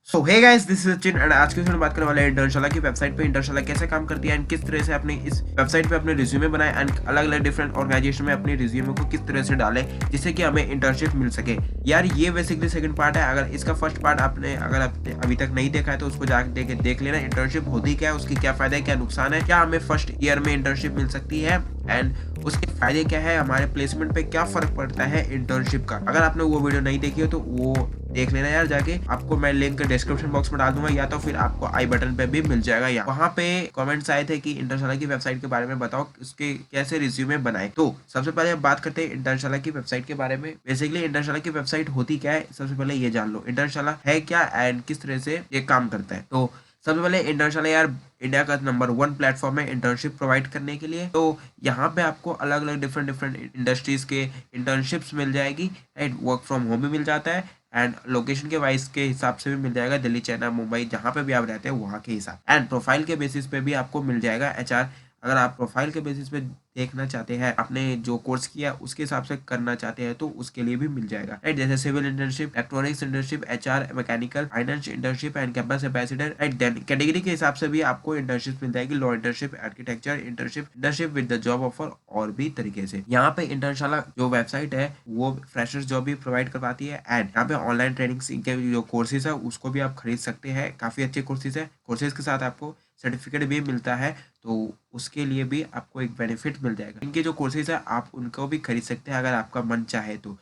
So hey guys, this is Sachin and आज के video में बात करने वाले हैं इंटर्नशाला की वेबसाइट पे इंटर्नशाला कैसे काम करती है एंड किस तरह से अपने इस वेबसाइट पे अपने रिज्यूमे बनाए एंड अलग अलग डिफरेंट ऑर्गेनाइजेशन में अपने रिज्यूमे को किस तरह से डालें जिससे कि हमें इंटर्नशिप मिल सके। यार ये बेसिकली सेकंड पार्ट है। अगर इसका फर्स्ट पार्ट आपने अभी तक नहीं देखा है तो उसको जाकर देख लेना। इंटर्नशिप होती क्या है, उसकी क्या फायदा है, क्या नुकसान है, क्या हमें फर्स्ट ईयर में इंटर्नशिप मिल सकती है एंड उसके फायदे क्या है, हमारे प्लेसमेंट पे क्या फर्क पड़ता है इंटर्नशिप का। अगर आपने वो वीडियो नहीं देखी हो तो वो देख लेना यार जाके। आपको मैं लिंक डिस्क्रिप्शन बॉक्स में डाल दूंगा या तो फिर आपको आई बटन पे भी मिल जाएगा। या वहाँ पे कमेंट्स आए थे कि इंटर्नशाला की वेबसाइट के बारे में बताओ, उसके कैसे रिज्यूमे बनाए। तो सबसे पहले हम बात करते हैं इंटर्नशाला की वेबसाइट के बारे में। बेसिकली इंटर्नशाला की वेबसाइट होती क्या है, सबसे पहले ये जान लो इंटर्नशाला है क्या एंड किस तरह से ये काम करता है। तो सबसे पहले इंटर्नशाला यार इंडिया का नंबर 1 प्लेटफॉर्म है इंटर्नशिप प्रोवाइड करने के लिए। तो यहाँ पे आपको अलग अलग डिफरेंट इंडस्ट्रीज के इंटर्नशिप्स मिल जाएगी एंड वर्क फ्रॉम होम भी मिल जाता है एंड लोकेशन के वाइज के हिसाब से भी मिल जाएगा, दिल्ली, चेन्नई, मुंबई, जहाँ पे भी आप रहते हैं वहाँ के हिसाब एंड प्रोफाइल के बेसिस पे भी आपको मिल जाएगा एचआर। अगर आप प्रोफाइल के बेसिस पे देखना चाहते हैं, आपने जो कोर्स किया उसके हिसाब से करना चाहते हैं तो उसके लिए भी मिल जाएगा राइट। जैसे civil internship, electronics internship, HR, mechanical, finance internship and campus ambassador right. Then category के हिसाब से भी आपको इंटर्नशिप मिल जाएगी, law internship, architecture internship with the job offer और भी तरीके से। यहाँ पे इंटर्नशाला जो वेबसाइट है वो फ्रेशर्स जॉब भी प्रोवाइड करवाती है एंड यहाँ पे ऑनलाइन ट्रेनिंग के जो कोर्सेज है उसको भी आप खरीद सकते हैं। काफी अच्छे कोर्सेज है, कोर्सेज के साथ आपको सर्टिफिकेट भी मिलता है तो उसके लिए भी आपको एक बेनिफिट मिल जाएगा। इनके जो कोर्सेज है आप उनको भी खरीद सकते हैं अगर आपका मन चाहे तो।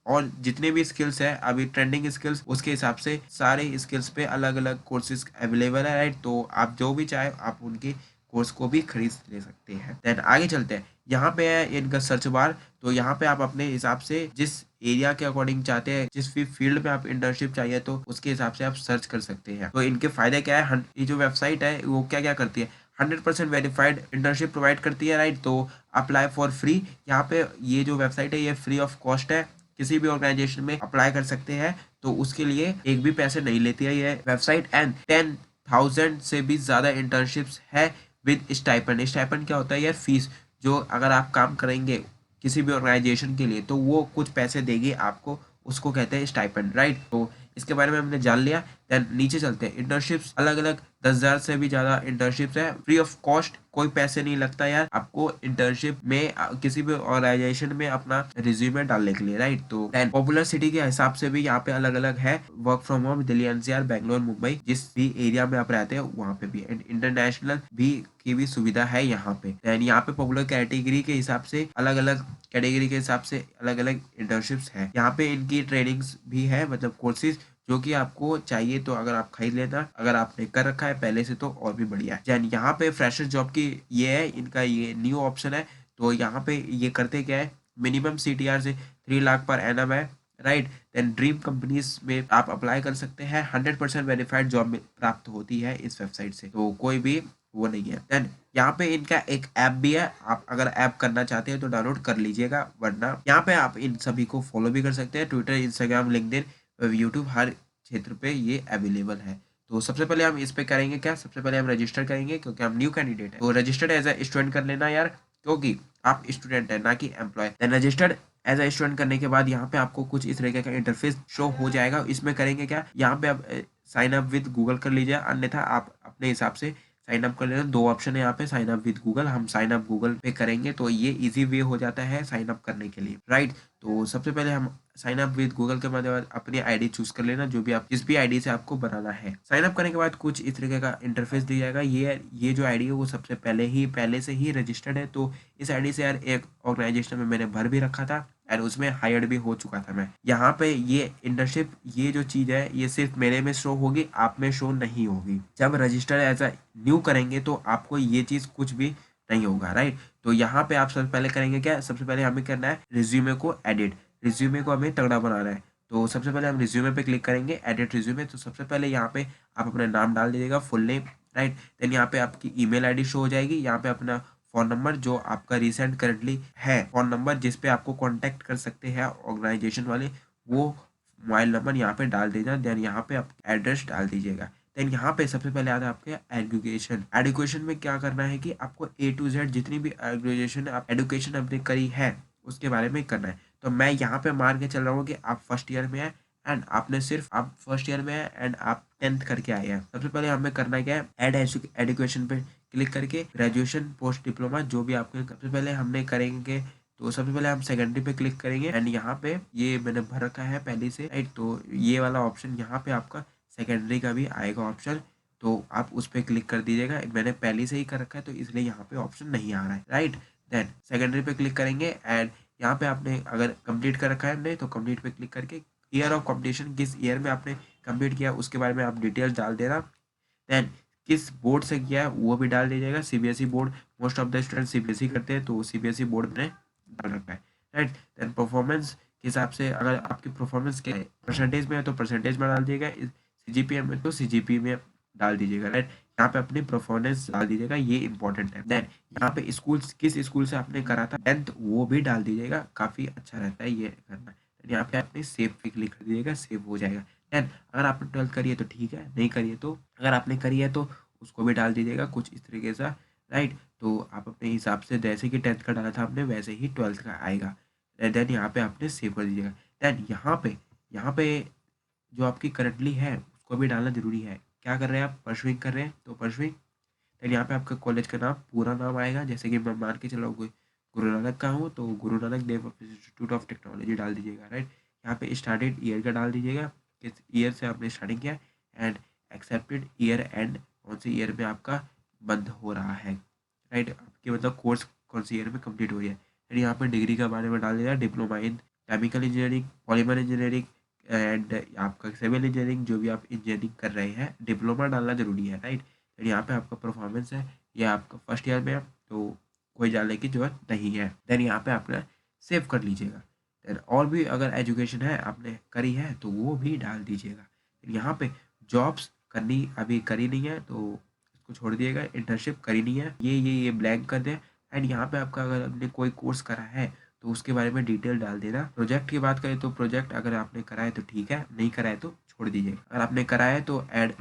और जितने भी स्किल्स है अभी ट्रेंडिंग स्किल्स, उसके हिसाब से सारे स्किल्स पे अलग अलग कोर्सेज अवेलेबल है राइट। तो आप जो भी चाहे आप उनके कोर्स को भी खरीद ले सकते हैं। देन आगे चलते हैं, यहाँ पे है इनका सर्च बार। तो यहाँ पे आप अपने हिसाब से जिस एरिया के अकॉर्डिंग चाहते हैं, जिस भी फील्ड में आप इंटर्नशिप चाहिए तो उसके हिसाब से आप सर्च कर सकते हैं। तो इनके फायदे क्या है, ये जो वेबसाइट है वो क्या क्या करती है, 100% वेरीफाइड इंटर्नशिप प्रोवाइड करती है राइट। तो अप्लाई फॉर फ्री, यहाँ पे ये जो वेबसाइट है ये फ्री ऑफ कॉस्ट है, किसी भी ऑर्गेनाइजेशन में अप्लाई कर सकते हैं तो उसके लिए एक भी पैसे नहीं लेती है ये वेबसाइट एंड 10,000 से भी ज़्यादा इंटर्नशिप्स है विद स्टाइपेंड। स्टाइपेंड क्या होता है यार, फीस। जो अगर आप काम करेंगे किसी भी ऑर्गेनाइजेशन के लिए तो वो कुछ पैसे देगी आपको, उसको कहते हैं स्टाइपेंड राइट। तो इसके बारे में हमने जान लिया। देन नीचे चलते हैं, इंटर्नशिप्स अलग अलग 10,000 से भी ज्यादा इंटर्नशिप्स है, फ्री ऑफ कॉस्ट, कोई पैसे नहीं लगता यार आपको इंटर्नशिप में किसी भी ऑर्गेनाइजेशन में अपना रिज्यूमे डालने के लिए राइट। तो देन पॉपुलर सिटी के हिसाब से भी यहाँ पे अलग अलग है, work from home Delhi NCR, Bangalore, Mumbai, जिस भी एरिया में आप रहते हैं वहाँ पे भी एंड इंटरनेशनल भी की भी सुविधा है यहाँ पे। देन यहाँ पे पॉपुलर कैटेगरी के हिसाब से अलग अलग कैटेगरी के हिसाब से अलग अलग इंटर्नशिप्स है। यहाँ पे इनकी ट्रेनिंग्स भी है, मतलब कोर्सेज जो कि आपको चाहिए तो अगर आप खरीद लेना, अगर आपने कर रखा है पहले से तो और भी बढ़िया है। जैन यहाँ पे फ्रेशर जॉब की ये है, इनका ये न्यू ऑप्शन है। तो यहाँ पे ये करते क्या है, मिनिमम सीटीआर से 3 लाख पर एनम है राइट। देन ड्रीम कंपनीज में आप अप्लाई कर सकते हैं, 100% वेरीफाइड जॉब प्राप्त होती है इस वेबसाइट से, तो कोई भी वो नहीं है। देन यहाँ पे इनका एक ऐप भी है, आप अगर ऐप करना चाहते हैं तो डाउनलोड कर लीजिएगा, वरना यहाँ पे आप इन सभी को फॉलो भी कर सकते हैं, ट्विटर, इंस्टाग्राम, लिंक्डइन, यूट्यूब, हर क्षेत्र पे ये अवेलेबल है। तो सबसे पहले हम इस पे करेंगे क्या, सबसे पहले हम रजिस्टर करेंगे क्योंकि हम न्यू कैंडिडेट है। तो रजिस्टर्ड एज ए स्टूडेंट कर लेना यार, क्योंकि आप स्टूडेंट है ना कि employ. Then registered as a student करने के बाद यहाँ पे आपको कुछ इस तरीके का इंटरफेस शो हो जाएगा। इसमें करेंगे क्या, यहाँ पे आप साइन अप विद गूगल कर लीजिए, अन्यथा आप अपने हिसाब से साइन अप कर लेना। 2 ऑप्शन है यहाँ पे, साइन अप विद गूगल, हम साइन अप गूगल पे करेंगे तो ये इजी वे हो जाता है साइन अप करने के लिए राइट। तो सबसे पहले हम साइन अप विद गूगल के बाद अपनी आईडी चूज कर लेना, जो भी आप जिस भी आईडी से आपको बनाना है। साइन अप करने के बाद कुछ इस तरीके का इंटरफेस दिया जाएगा। ये जो आईडी है वो सबसे पहले से ही रजिस्टर्ड है। तो इस आईडी से यार एक ऑर्गेनाइजेशन में मैंने भर भी रखा था एंड उसमें हायर्ड भी हो चुका था मैं। यहाँ पे ये इंटर्नशिप, ये जो चीज है ये सिर्फ मेरे में शो होगी, आप में शो नहीं होगी। जब रजिस्टर एज अ न्यू करेंगे तो आपको ये चीज कुछ भी नहीं होगा राइट। तो यहाँ पे आप सबसे पहले करेंगे क्या, सबसे पहले हमें करना है रिज्यूमे को एडिट, रिज्यूमे को हमें तगड़ा बनाना है। तो सबसे पहले हम रिज्यूमे पे क्लिक करेंगे, एडिट रिज्यूमे। तो सबसे पहले यहाँ पे आप अपना नाम डाल दीजिएगा, फुल नेम राइट। देन यहाँ पे आपकी ईमेल आईडी शो हो जाएगी, यहाँ पे अपना फोन नंबर जो आपका रिसेंट करंटली है, फोन नंबर जिस पे आपको कांटेक्ट कर सकते हैं ऑर्गेनाइजेशन वाले, वो मोबाइल नंबर यहाँ पे डाल देना। देन यहाँ पे आप एड्रेस डाल दीजिएगा। देन यहाँ पे सबसे पहले आता है आपके एजुकेशन। एजुकेशन में क्या करना है कि आपको A to Z जितनी भी एजुकेशन आप एडुकेशन आपने करी है उसके बारे में करना है। तो मैं यहाँ पे मान के चल रहा हूँ कि आप फर्स्ट ईयर में है एंड आपने सिर्फ आप फर्स्ट ईयर में है एंड आप 10th करके आए हैं। सबसे पहले हमें करना क्या है, ऐड एजुकेशन पे क्लिक करके ग्रेजुएशन पोस्ट डिप्लोमा जो भी आपके सबसे पहले हमने करेंगे। तो सबसे पहले हम सेकेंडरी पे क्लिक करेंगे एंड यहाँ पे ये मैंने भर रखा है पहले से, राइट। तो ये वाला ऑप्शन यहाँ पे आपका सेकेंडरी का भी आएगा ऑप्शन, तो आप उस पर क्लिक कर दीजिएगा। मैंने पहले से ही कर रखा है तो इसलिए यहाँ पे ऑप्शन नहीं आ रहा है, राइट। देन सेकेंडरी पे क्लिक करेंगे एंड यहाँ पे आपने अगर कंप्लीट कर रखा है नहीं तो कंप्लीट पे क्लिक करके ईयर ऑफ कंप्लीशन, किस ईयर में आपने कंप्लीट किया उसके बारे में आप डिटेल्स डाल देना। देन किस बोर्ड से किया है वो भी डाल दीजिएगा। CBSE board, most of the student CBSE करते हैं तो सीबीएसई बोर्ड में डाल रखा है, राइट। देन परफॉर्मेंस के हिसाब से अगर आपकी परफॉर्मेंस के परसेंटेज में है तो परसेंटेज में डाल दीजिएगा, सीजीपीए में तो सीजीपीए में डाल दीजिएगा, राइट। यहाँ पे अपनी परफॉर्मेंस डाल दीजिएगा, ये इंपॉर्टेंट है। देन यहाँ पे स्कूल, किस स्कूल से आपने करा था 10th वो भी डाल दीजिएगा, काफ़ी अच्छा रहता है ये करना। यहाँ पे आपने सेव पे क्लिक कर दीजिएगा, सेव हो जाएगा। देन अगर आपने 12th करी है तो ठीक है, नहीं करी है तो अगर आपने करी है तो उसको भी डाल दीजिएगा कुछ इस तरीके से, राइट। तो आप अपने हिसाब से जैसे कि 10th का डाला था आपने वैसे ही 12th का आएगा। देन यहाँ पे आपने सेव कर दीजिएगा। देन यहाँ पे जो आपकी करंटली है उसको भी डालना जरूरी है। क्या कर रहे हैं आप, परसुइंग कर रहे हैं तो परसुइंग। देन यहाँ पे आपका कॉलेज का नाम, पूरा नाम आएगा, जैसे कि मैं मान के चलो गुरु नानक का हूँ तो Guru Nanak Dev institute of technology डाल दीजिएगा, राइट। यहाँ पे स्टार्टेड ईयर का डाल दीजिएगा, किस ईयर से आपने स्टार्टिंग किया, एंड एक्सेप्टेड ईयर एंड कौन से ईयर में आपका बंद हो रहा है, राइट। आपके मतलब कोर्स कौन से ईयर में कंप्लीट हो रही है। फिर यहाँ पे डिग्री के बारे में डाल दीजिएगा, diploma in chemical engineering, polymer engineering and आपका सिविल इंजीनियरिंग, जो भी आप इंजीनियरिंग कर रहे हैं डिप्लोमा डालना जरूरी है, राइट। फिर यहाँ पे आपका परफॉर्मेंस है, ये आपका फर्स्ट ईयर में है तो कोई डालने की जरूरत नहीं है। देन यहाँ पे आपने सेव कर लीजिएगा। देन और भी अगर एजुकेशन है आपने करी है तो वो भी डाल दीजिएगा। फिर यहाँ पे जॉब्स करनी अभी करी नहीं है तो इसको छोड़ दिएगा, इंटर्नशिप करी नहीं है ये ब्लैंक कर दें। एंड यहाँ पे आपका अगर आपने कोई कोर्स करा है तो उसके बारे में डिटेल डाल देना। प्रोजेक्ट की बात करें तो प्रोजेक्ट अगर आपने करा है तो ठीक है, नहीं करा है तो छोड़ दीजिएगा। अगर आपने करा है तो ऐड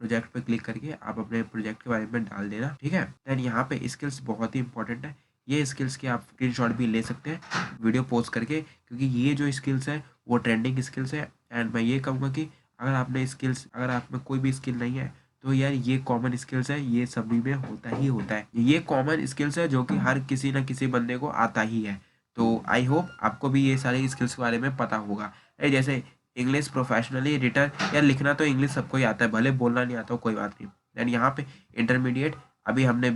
प्रोजेक्ट पे क्लिक करके आप अपने प्रोजेक्ट के बारे में डाल देना, ठीक है। देन यहाँ पे स्किल्स बहुत ही इंपॉर्टेंट है, ये स्किल्स के आप स्क्रीनशॉट भी ले सकते हैं वीडियो पोस्ट करके, क्योंकि ये जो स्किल्स है वो ट्रेंडिंग स्किल्स है। एंड मैं ये कहूँगा कि अगर आपने स्किल्स, अगर आप में कोई भी स्किल नहीं है तो यार ये कॉमन स्किल्स है, ये सभी में होता ही होता है, ये कॉमन स्किल्स है जो कि हर किसी ना किसी बंदे को आता ही है। तो आई होप आपको भी ये सारे स्किल्स के बारे में पता होगा। जैसे इंग्लिश प्रोफेशनली रिटर्न, यार लिखना तो इंग्लिश सबको ही आता है, भले बोलना नहीं आता हो कोई बात नहीं। देन यहाँ पे इंटरमीडिएट, अभी हमने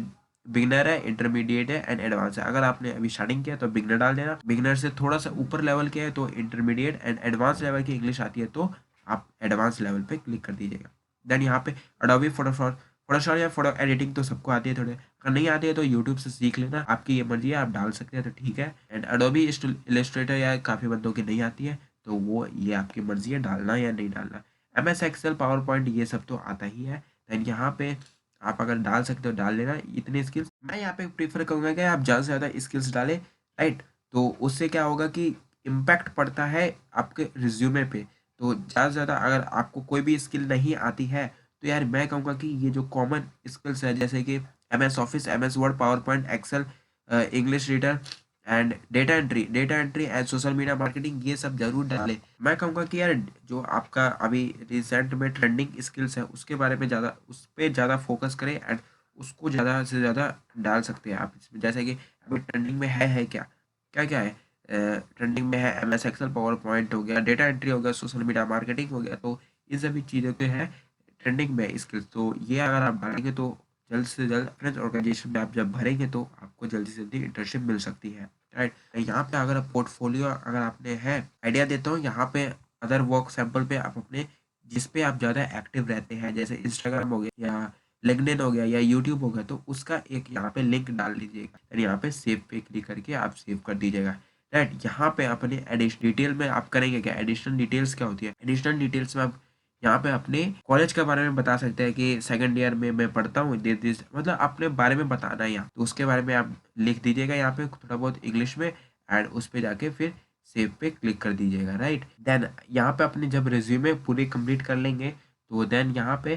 बिगनर है, इंटरमीडिएट है एंड एडवांस है। अगर आपने अभी स्टार्टिंग किया तो बिगनर डाल देना, बिगनर से थोड़ा सा ऊपर लेवल के है तो इंटरमीडिएट, एंड एडवांस लेवल की इंग्लिश आती है तो आप एडवांस लेवल पे क्लिक कर दीजिएगा। देन यहाँ पे अडोबी फोटोशॉप या फोटो एडिटिंग तो सबको आती है, थोड़े अगर नहीं आती है तो यूट्यूब से सीख लेना, आपकी ये मर्जी है, आप डाल सकते हैं तो ठीक है। एंड अडोबी इलस्ट्रेटर या काफ़ी बंदों की नहीं आती है तो वो ये आपकी मर्जी है डालना या नहीं डालना। MS एक्सेल, पावर पॉइंट ये सब तो आता ही है। देन यहाँ पे आप अगर डाल सकते हो डाल लेना इतनी स्किल्स। मैं यहाँ पे प्रीफर करूँगा कि आप ज़्यादा से ज़्यादा स्किल्स डालें, राइट। तो उससे क्या होगा कि इम्पैक्ट पड़ता है आपके रिज्यूमे पे। तो ज़्यादा से ज़्यादा अगर आपको कोई भी स्किल नहीं आती है तो यार मैं कहूँगा कि ये जो कॉमन स्किल्स है जैसे कि MS Office, MS Word, PowerPoint, Excel, English reader and data entry and social media marketing, ये सब जरूर डालें। मैं कहूँगा कि यार जो आपका अभी रिसेंट में ट्रेंडिंग स्किल्स है उसके बारे में ज़्यादा, उस पर ज़्यादा फोकस करें एंड उसको ज़्यादा से ज़्यादा डाल सकते हैं आप इसमें। जैसे कि अभी ट्रेंडिंग में है क्या क्या क्या है, ट्रेंडिंग में है MS एक्सेल, पावर पॉइंट हो गया, डेटा एंट्री हो गया, सोशल मीडिया मार्केटिंग हो गया। तो इन सभी चीज़ों के है ट्रेंडिंग में स्किल्स, तो ये अगर आप डालेंगे तो जल्द से जल्द फ्रेंच ऑर्गेनाइजेशन में आप जब भरेंगे तो आपको जल्दी से जल्दी इंटर्नशिप मिल सकती है, राइट। यहाँ पे अगर पोर्टफोलियो अगर आपने है, आइडिया देता हूँ यहाँ पे अदर वर्क सैंपल पे आप अपने जिस पे आप ज़्यादा एक्टिव रहते हैं जैसे इंस्टाग्राम हो गया या लिंक्डइन हो गया या यूट्यूब हो गया तो उसका एक यहाँ पे लिंक डाल दीजिएगा, और यहाँ पे सेव पे क्लिक करके आप सेव कर दीजिएगा, राइट। यहाँ पे अपने एडिशनल डिटेल में आप करेंगे क्या, एडिशनल डिटेल्स क्या होती है, एडिशनल डिटेल्स में आप यहाँ पे अपने कॉलेज के बारे में बता सकते हैं कि सेकंड ईयर में मैं पढ़ता हूँ, दिस मतलब अपने बारे में बताना है यहाँ, तो उसके बारे में आप लिख दीजिएगा यहाँ पे थोड़ा बहुत इंग्लिश में, एंड उस पे जाके फिर सेव पे क्लिक कर दीजिएगा, राइट। देन यहाँ पे अपने जब रिज्यूमे पूरी कंप्लीट कर लेंगे तो देन यहाँ पे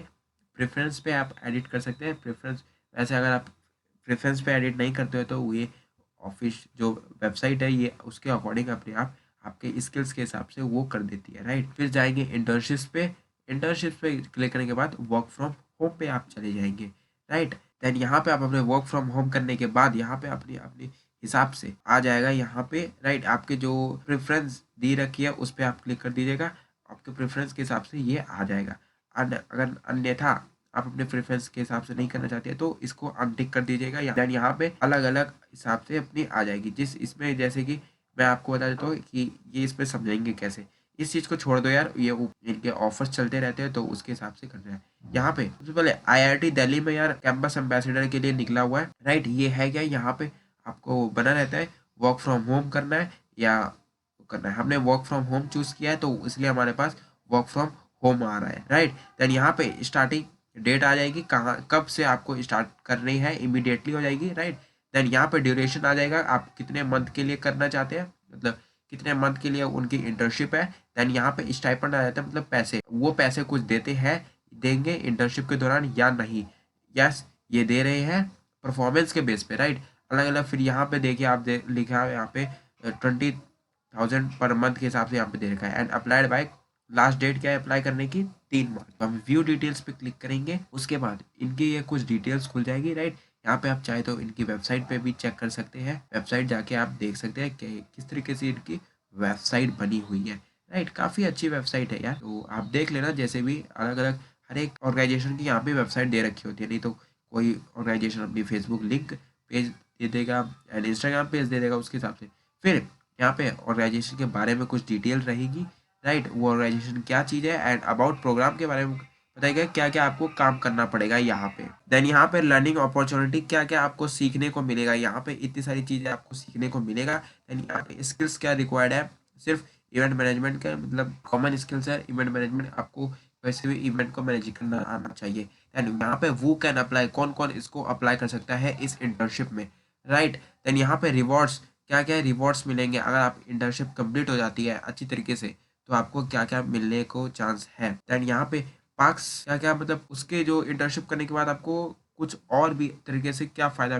प्रेफरेंस पे आप एडिट कर सकते हैं। प्रेफरेंस वैसे अगर आप प्रेफरेंस पे एडिट नहीं करते हो तो ये ऑफिस जो वेबसाइट है ये उसके अकॉर्डिंग अपने आप आपके स्किल्स के हिसाब से वो कर देती है, राइट। फिर जाएंगे इंटर्नशिप्स पे, इंटर्नशिप्स पे क्लिक करने के बाद वर्क फ्रॉम होम पे आप चले जाएंगे, राइट। देन यहाँ पे आप अपने वर्क फ्रॉम होम करने के बाद यहाँ पे अपनी अपनी हिसाब से आ जाएगा यहाँ पे, राइट। आपके जो प्रेफरेंस दी रखी है उस पर आप क्लिक कर दीजिएगा, आपके प्रेफरेंस के हिसाब से ये आ जाएगा। अगर अन्यथा आप अपने प्रेफरेंस के हिसाब से नहीं करना चाहते हैं तो इसको अनटिक कर दीजिएगा। देन यहाँ पे अलग अलग हिसाब से अपनी आ जाएगी, जिस इसमें जैसे कि मैं आपको बता देता हूँ कि ये इस पर समझेंगे कैसे। इस चीज़ को छोड़ दो यार, ये इनके ऑफर्स चलते रहते हैं तो उसके हिसाब से करना है। यहाँ पे सबसे पहले IIT दिल्ली में यार कैंपस एम्बेसडर के लिए निकला हुआ है, राइट। ये है क्या, यहाँ पे आपको बना रहता है वर्क फ्रॉम होम करना है या करना है। हमने वर्क फ्रॉम होम चूज किया है तो इसलिए हमारे पास वर्क फ्रॉम होम आ रहा है, राइट। देन यहाँ पे स्टार्टिंग डेट आ जाएगी, कहाँ कब से आपको स्टार्ट करनी है, इमीडिएटली हो जाएगी, राइट। देन यहाँ पे ड्यूरेशन आ जाएगा, आप कितने मंथ के लिए करना चाहते हैं, मतलब कितने मंथ के लिए उनकी इंटर्नशिप है। देन यहाँ पे स्टाइपेंड आ जाता है, मतलब पैसे, वो पैसे कुछ देते हैं, देंगे इंटर्नशिप के दौरान या नहीं। यस, ये दे रहे हैं परफॉर्मेंस के बेस पे, राइट। अलग अलग फिर यहाँ पे देखिए आप लिखा है यहाँ पे 20,000 पर मंथ के हिसाब से यहाँ पे दे रखा है। And applied by, last date क्या है अप्लाई करने की, 3 मार्च। तो हम व्यू डिटेल्स पे क्लिक करेंगे, उसके बाद इनकी ये कुछ डिटेल्स खुल जाएगी, राइट। यहाँ पे आप चाहे तो इनकी वेबसाइट पे भी चेक कर सकते हैं, वेबसाइट जाके आप देख सकते हैं कि किस तरीके से इनकी वेबसाइट बनी हुई है, राइट। काफ़ी अच्छी वेबसाइट है यार, तो आप देख लेना। जैसे भी अलग अलग हर एक ऑर्गेनाइजेशन की यहाँ पे वेबसाइट दे रखी होती है, नहीं तो कोई ऑर्गेनाइजेशन अपनी फेसबुक लिंक पेज दे देगा एंड इंस्टाग्राम पेज दे देगा उसके हिसाब से। फिर यहाँ पे ऑर्गेनाइजेशन के बारे में कुछ डिटेल रहेगी, राइट। वो ऑर्गेनाइजेशन क्या चीज़ है एंड अबाउट प्रोग्राम के बारे में बताएगा क्या क्या आपको काम करना पड़ेगा यहाँ पे। देन यहाँ पे लर्निंग अपॉर्चुनिटी, क्या क्या आपको सीखने को मिलेगा, यहाँ पे इतनी सारी चीज़ें आपको सीखने को मिलेगा। देन यहाँ पे स्किल्स क्या रिक्वायर्ड है, सिर्फ इवेंट मैनेजमेंट का, मतलब कॉमन स्किल्स है इवेंट मैनेजमेंट, आपको वैसे भी इवेंट को मैनेज करना आना चाहिए। एंड यहाँ पे वो कैन अप्लाई, कौन कौन इसको अप्लाई कर सकता है इस इंटर्नशिप में, राइट। देन यहाँ पे रिवॉर्ड्स, क्या क्या रिवॉर्ड्स मिलेंगे अगर आप इंटर्नशिप कंप्लीट हो जाती है अच्छी तरीके से, तो आपको क्या क्या मिलने को चांस है। देन यहाँ पे पार्क्स, क्या क्या मतलब उसके जो इंटर्नशिप करने के बाद आपको कुछ और भी तरीके से क्या फ़ायदा,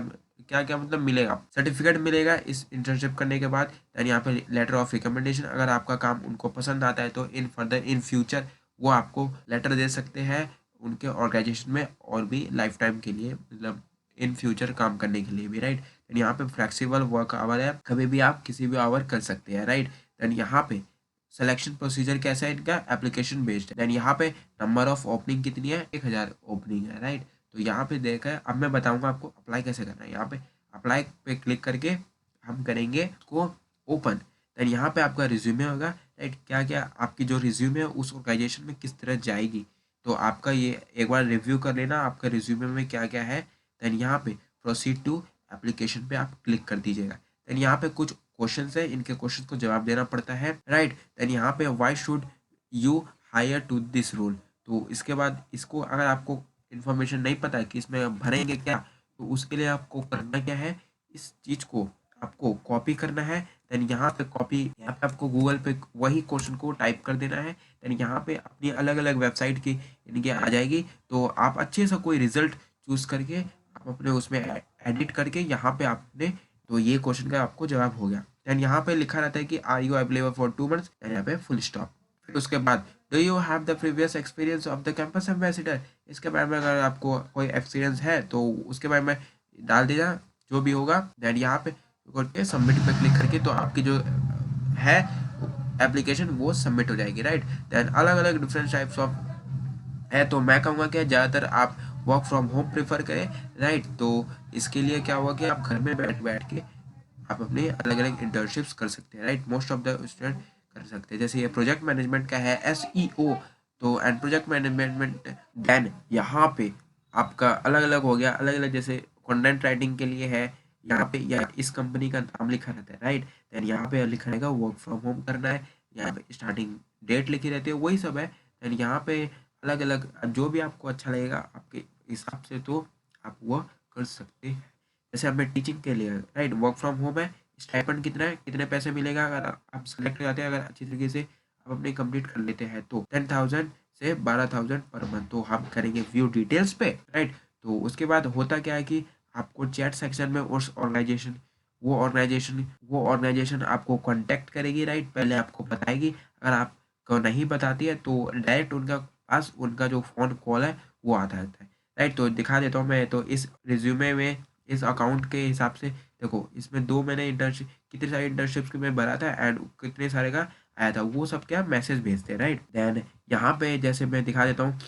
क्या क्या मतलब मिलेगा, सर्टिफिकेट मिलेगा इस इंटर्नशिप करने के बाद। देन यहाँ पे लेटर ऑफ रिकमेंडेशन, अगर आपका काम उनको पसंद आता है तो इन फर्दर इन फ्यूचर वो आपको लेटर दे सकते हैं उनके ऑर्गेनाइजेशन में, और भी लाइफ टाइम के लिए, मतलब इन फ्यूचर काम करने के लिए भी, राइट। देन यहाँ पे फ्लेक्सिबल वर्क आवर है, कभी भी आप किसी भी आवर कर सकते हैं, राइट। देन यहाँ पे सिलेक्शन प्रोसीजर कैसा है इनका, एप्लीकेशन बेस्ड है। देन यहाँ पे नंबर ऑफ ओपनिंग कितनी है, 1000 ओपनिंग है, राइट। तो यहाँ पे देखा है, अब मैं बताऊंगा आपको अप्लाई कैसे करना है। यहाँ पे अप्लाई पे क्लिक करके हम करेंगे उसको ओपन। देन यहाँ पे आपका रिज्यूमे होगा, राइट। क्या क्या आपकी जो रिज्यूमे है उस ऑर्गेनाइजेशन में किस तरह जाएगी, तो आपका ये एक बार रिव्यू कर लेना आपका रिज्यूमे में क्या क्या है। देन यहाँ पे प्रोसीड टू एप्लीकेशन पे आप क्लिक कर दीजिएगा। देन यहाँ पे कुछ क्वेश्चन है, इनके क्वेश्चन को जवाब देना पड़ता है, राइट। देन यहाँ पे why should you hire to this role, तो इसके बाद इसको अगर आपको इन्फॉर्मेशन नहीं पता है कि इसमें भरेंगे क्या, तो उसके लिए आपको करना क्या है, इस चीज़ को आपको कॉपी करना है। देन यहाँ पे कॉपी, यहाँ पे आपको गूगल पे वही क्वेश्चन को टाइप कर देना है। देन यहाँ पे अपनी अलग अलग वेबसाइट की इनकी आ जाएगी, तो आप अच्छे से कोई रिजल्ट चूज करके आप अपने उसमें एडिट करके यहाँ पे आपने, तो ये क्वेश्चन का आपको जवाब हो गया। देन यहाँ पे लिखा रहता है कि are you available for 2 months, then यहाँ पे फुल स्टॉप। फिर उसके बाद do you have the previous experience of the campus ambassador, इसके बारे में अगर आपको कोई एक्सपीरियंस है तो उसके बारे में डाल दीजिए जो भी होगा। देन यहाँ पे करके सबमिट पे क्लिक करके तो आपकी जो है एप्लीकेशन वो सबमिट हो जाएगी, राइट। देन अलग अलग डिफरेंट टाइप्स ऑफ है, तो मैं कहूँगा कि ज़्यादातर आप वर्क फ्रॉम होम प्रेफर करें, राइट। तो इसके लिए क्या हुआ कि आप घर में बैठ बैठ के आप अपने अलग अलग इंटर्नशिप्स कर सकते हैं, right. Most of the student कर सकते हैं। जैसे ये प्रोजेक्ट मैनेजमेंट का है SEO, तो एंड प्रोजेक्ट मैनेजमेंट, देन यहाँ पे आपका अलग अलग हो गया, अलग अलग जैसे कंटेंट राइटिंग के लिए है यहाँ पे, या इस कंपनी का नाम लिखा रहता है, राइट। देन यहाँ पे लिखा रहेगा वर्क फ्रॉम होम करना है, यहाँ पे स्टार्टिंग डेट लिखी रहती है, वही सब है। देन यहाँ पे अलग अलग जो भी आपको अच्छा लगेगा आपके हिसाब से, तो आप वो कर सकते हैं। जैसे हमें टीचिंग के लिए, राइट, वर्क फ्रॉम होम है, स्टाइपेंड कितना है, कितने पैसे मिलेगा अगर आप सेलेक्ट हो जाते हैं, अगर अच्छी तरीके से आप अपने कंप्लीट कर लेते हैं तो 10,000 से 12,000 पर मंथ। तो हम करेंगे व्यू डिटेल्स पे, राइट। तो उसके बाद होता क्या है कि आपको चैट सेक्शन में उस ऑर्गेनाइजेशन वो ऑर्गेनाइजेशन आपको कांटेक्ट करेगी, राइट। पहले आपको बताएगी, अगर आपको नहीं बताती है तो डायरेक्ट उनका पास उनका जो फ़ोन कॉल है वो आता रहता है, राइट। तो दिखा देता हूँ मैं, तो इस रिज्यूमे में इस अकाउंट के हिसाब से देखो, इसमें 2 मैंने इंटर्नशिप कितने सारे इंटर्नशिप्स के मैं भरा था एंड कितने सारे का आया था, वो सब क्या मैसेज भेजते हैं, राइट। देन यहाँ पे जैसे मैं दिखा देता हूँ,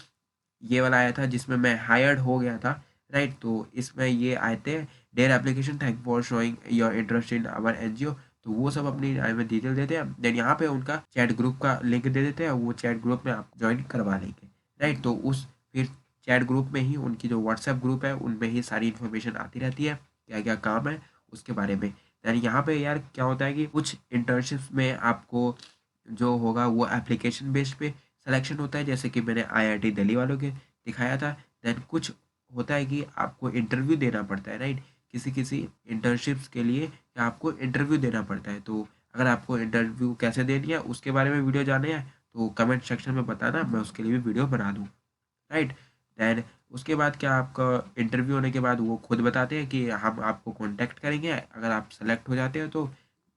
ये वाला आया था जिसमें मैं हायर्ड हो गया था, राइट। तो इसमें ये आए थे, dear application thank for showing your interest in our NGO. तो वो सब अपनी में डिटेल देते हैं। देन यहाँ पे उनका चैट ग्रुप का लिंक दे देते हैं, वो चैट ग्रुप में आप ज्वाइन करवा लेंगे, राइट। तो उस फिर चैट ग्रुप में ही उनकी जो व्हाट्सएप ग्रुप है उनमें ही सारी इन्फॉर्मेशन आती रहती है, क्या क्या काम है उसके बारे में। देन यहाँ पे यार क्या होता है कि कुछ इंटर्नशिप्स में आपको जो होगा वो एप्लीकेशन बेस्ड पे सिलेक्शन होता है, जैसे कि मैंने आईआईटी दिल्ली वालों के दिखाया था। देन कुछ होता है कि आपको इंटरव्यू देना पड़ता है, राइट। किसी किसी इंटर्नशिप्स के लिए आपको इंटरव्यू देना पड़ता है। तो अगर आपको इंटरव्यू कैसे देनी है उसके बारे में वीडियो जानना है तो कमेंट सेक्शन में बताना, मैं उसके लिए भी वीडियो बना दूँ, राइट। देन उसके बाद क्या, आपका इंटरव्यू होने के बाद वो खुद बताते हैं कि हम आपको कांटेक्ट करेंगे अगर आप सेलेक्ट हो जाते हो तो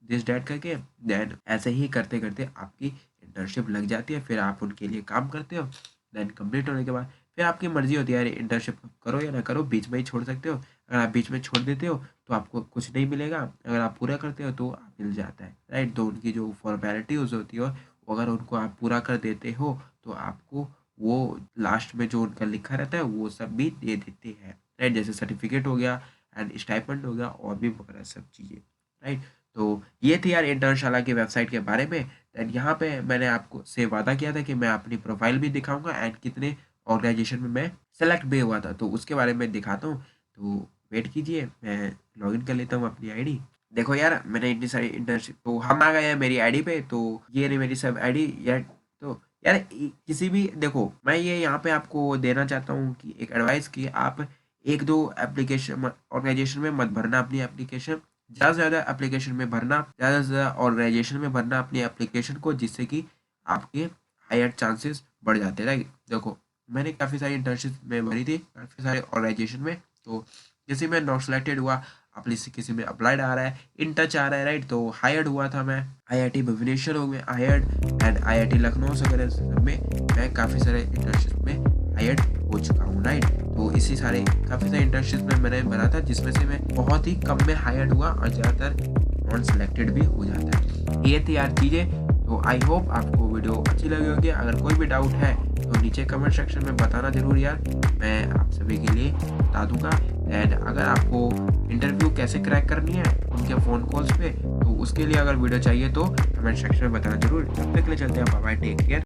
दिस डेट करके। देन ऐसे ही करते करते आपकी इंटर्नशिप लग जाती है, फिर आप उनके लिए काम करते हो। देन कंप्लीट होने के बाद फिर आपकी मर्जी होती है यार इंटर्नशिप करो या ना करो, बीच में ही छोड़ सकते हो। अगर आप बीच में छोड़ देते हो तो आपको कुछ नहीं मिलेगा, अगर आप पूरा करते हो तो आप मिल जाता है, राइट। तो उनकी जो फॉर्मेलिटीज होती है अगर उनको आप पूरा कर देते हो तो आपको वो लास्ट में जो उनका लिखा रहता है वो सब भी दे देते हैं, राइट। जैसे सर्टिफिकेट हो गया एंड स्टाइपेंड हो गया और भी वगैरह सब चीज़ें, राइट। तो ये थी यार इंटर्नशाला की वेबसाइट के बारे में। एंड यहाँ पे मैंने आपको से वादा किया था कि मैं अपनी प्रोफाइल भी दिखाऊंगा एंड कितने ऑर्गेनाइजेशन में मैं सेलेक्ट भी हुआ था, तो उसके बारे में दिखाता हूँ। तो वेट कीजिए, मैं लॉगिन कर लेता हूँ अपनी आईडी। देखो यार मैंने इतनी सारी इंटर्नशिप, तो हम आ गए हैं मेरी आईडी पे। तो ये रही मेरी सब आईडी यार। तो यार किसी भी देखो, मैं ये यहाँ पे आपको देना चाहता हूँ कि एक एडवाइस कि आप एक दो एप्लीकेशन ऑर्गेनाइजेशन में मत भरना अपनी एप्लीकेशन, ज़्यादा से ज़्यादा एप्लीकेशन में भरना, ज़्यादा से ज़्यादा ऑर्गेनाइजेशन में भरना अपनी एप्लीकेशन को, जिससे कि आपके हायर चांसेस बढ़ जाते हैं, राइट। देखो मैंने काफ़ी सारी इंटर्नशिप में भरी थी काफ़ी सारे ऑर्गेनाइजेशन में। तो जैसे मैं नॉट सेलेक्टेड हुआ, अपनी किसी में अप्लाइड आ रहा है, इन टच आ रहा है, राइट। तो हायर्ड हुआ था मैं आईआईटी भुवनेश्वर में हायर्ड एंड आईआईटी लखनऊ वगैरह सब में मैं काफ़ी सारे इंटर्नशिप में हायर्ड हो चुका हूँ, राइट। तो इसी सारे काफ़ी सारे इंटर्नशिप में मैंने बना था, जिसमें से मैं बहुत ही कम में हायर्ड हुआ और ज़्यादातर नॉन सेलेक्टेड भी हो जाता है। ये थी यार चीज़ें। तो आई होप आपको वीडियो अच्छी लगी होगी। अगर कोई भी डाउट है तो नीचे कमेंट सेक्शन में बताना ज़रूर यार, मैं आप सभी के लिए बता दूंगा। एंड अगर आपको इंटरव्यू कैसे क्रैक करनी है उनके फ़ोन कॉल्स पे, तो उसके लिए अगर वीडियो चाहिए तो कमेंट सेक्शन में बताना जरूर। तब तक के लिए चलते हैं, बाय बाय, टेक केयर।